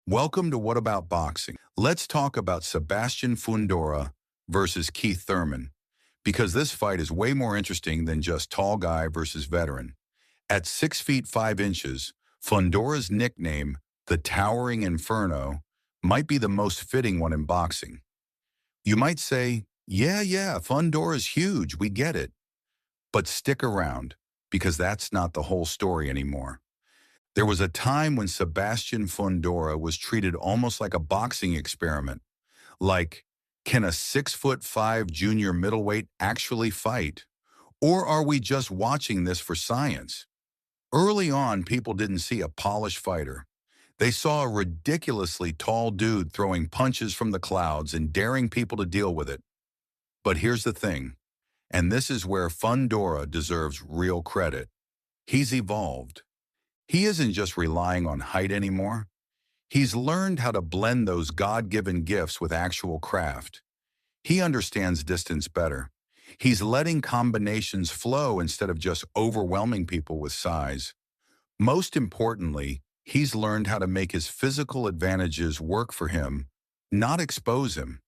Welcome to What About Boxing? Let's talk about Sebastian Fundora versus Keith Thurman, because this fight is way more interesting than just tall guy versus veteran. At 6 feet 5 inches, Fundora's nickname, the Towering Inferno, might be the most fitting one in boxing. You might say, yeah, Fundora's huge, we get it. But stick around, because that's not the whole story anymore. There was a time when Sebastian Fundora was treated almost like a boxing experiment. Like, can a 6'5" junior middleweight actually fight? Or are we just watching this for science? Early on, people didn't see a polished fighter. They saw a ridiculously tall dude throwing punches from the clouds and daring people to deal with it. But here's the thing, and this is where Fundora deserves real credit. He's evolved. He isn't just relying on height anymore. He's learned how to blend those God-given gifts with actual craft. He understands distance better. He's letting combinations flow instead of just overwhelming people with size. Most importantly, he's learned how to make his physical advantages work for him, not expose him.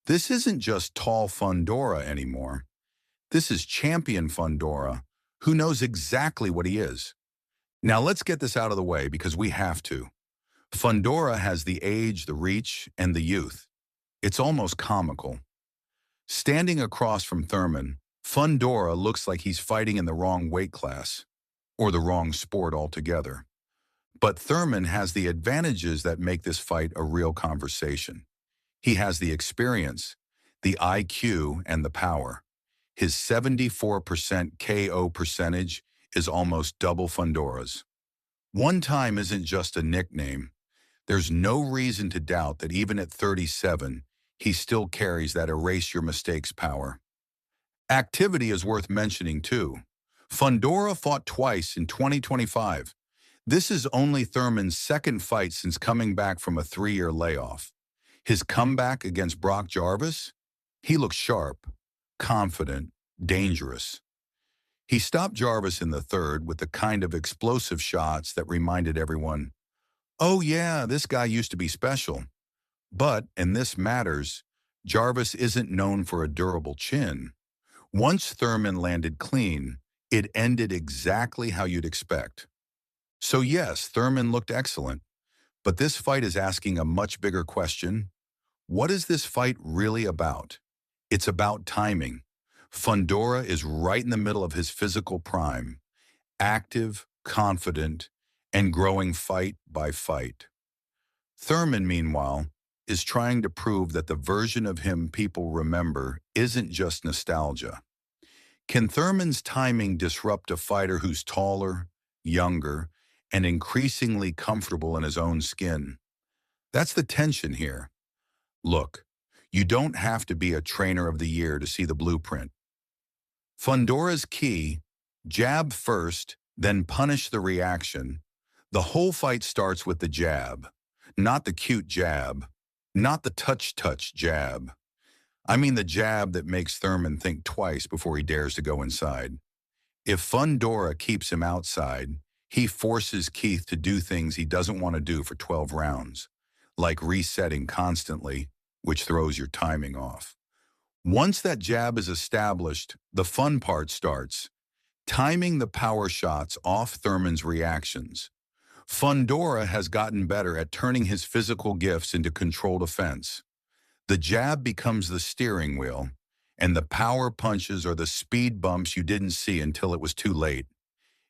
This isn't just tall Fundora anymore. This is champion Fundora, who knows exactly what he is. Now let's get this out of the way because we have to. Fundora has the age, the reach, and the youth. It's almost comical. Standing across from Thurman, Fundora looks like he's fighting in the wrong weight class, or the wrong sport altogether. But Thurman has the advantages that make this fight a real conversation. He has the experience, the IQ, and the power. His 74% KO percentage is almost double Fundora's. One time isn't just a nickname. There's no reason to doubt that even at 37, he still carries that erase your mistakes power. Activity is worth mentioning too. Fundora fought twice in 2025. This is only Thurman's second fight since coming back from a 3-year layoff. His comeback against Brock Jarvis? He looked sharp, confident, dangerous. He stopped Jarvis in the third with the kind of explosive shots that reminded everyone, oh yeah, this guy used to be special. But, and this matters, Jarvis isn't known for a durable chin. Once Thurman landed clean, it ended exactly how you'd expect. So yes, Thurman looked excellent, but this fight is asking a much bigger question. What is this fight really about? It's about timing. Fundora is right in the middle of his physical prime, active, confident, and growing fight by fight. Thurman, meanwhile, is trying to prove that the version of him people remember isn't just nostalgia. Can Thurman's timing disrupt a fighter who's taller, younger, and increasingly comfortable in his own skin? That's the tension here. Look, you don't have to be a trainer of the year to see the blueprint. Fundora's key, jab first, then punish the reaction. The whole fight starts with the jab, not the cute jab, not the touch jab. I mean the jab that makes Thurman think twice before he dares to go inside. If Fundora keeps him outside, he forces Keith to do things he doesn't want to do for 12 rounds, like resetting constantly, which throws your timing off. Once that jab is established, the fun part starts, timing the power shots off Thurman's reactions. Fundora has gotten better at turning his physical gifts into controlled offense. The jab becomes the steering wheel, and the power punches are the speed bumps you didn't see until it was too late.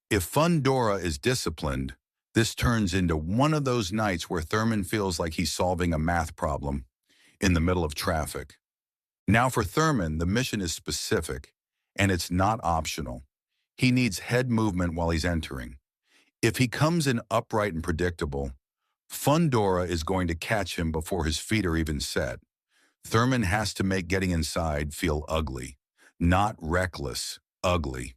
If Fundora is disciplined, this turns into one of those nights where Thurman feels like he's solving a math problem in the middle of traffic. Now for Thurman, the mission is specific, and it's not optional. He needs head movement while he's entering. If he comes in upright and predictable, Fundora is going to catch him before his feet are even set. Thurman has to make getting inside feel ugly, not reckless, ugly.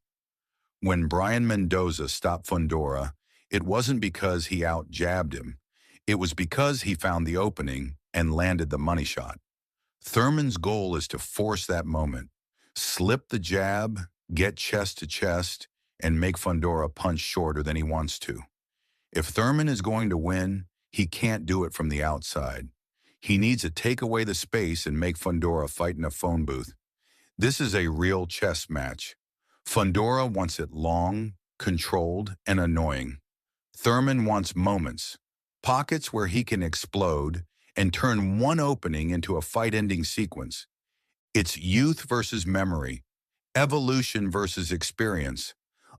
When Brian Mendoza stopped Fundora, it wasn't because he out-jabbed him. It was because he found the opening and landed the money shot. Thurman's goal is to force that moment, slip the jab, get chest to chest, and make Fundora punch shorter than he wants to. If Thurman is going to win, he can't do it from the outside. He needs to take away the space and make Fundora fight in a phone booth. This is a real chess match. Fundora wants it long, controlled, and annoying. Thurman wants moments, pockets where he can explode and turn one opening into a fight-ending sequence. It's youth versus memory, evolution versus experience,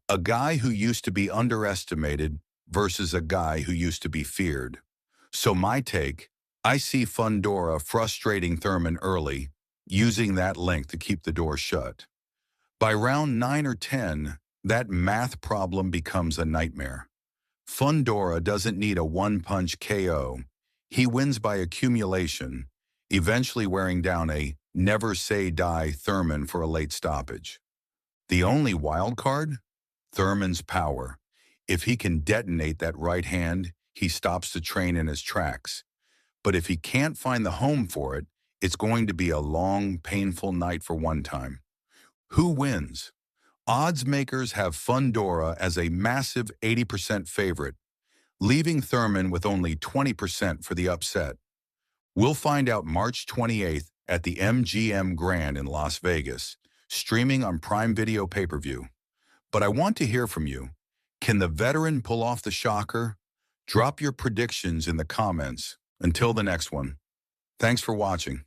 a guy who used to be underestimated versus a guy who used to be feared. So my take, I see Fundora frustrating Thurman early, using that length to keep the door shut. By round 9 or 10, that math problem becomes a nightmare. Fundora doesn't need a one-punch KO. He wins by accumulation, eventually wearing down a never-say-die Thurman for a late stoppage. The only wild card? Thurman's power. If he can detonate that right hand, he stops the train in his tracks. But if he can't find the home for it, it's going to be a long, painful night for one time. Who wins? Odds makers have Fundora as a massive 80% favorite, leaving Thurman with only 20% for the upset. We'll find out March 28th at the MGM Grand in Las Vegas, streaming on Prime Video pay-per-view. But I want to hear from you. Can the veteran pull off the shocker? Drop your predictions in the comments. Until the next one. Thanks for watching.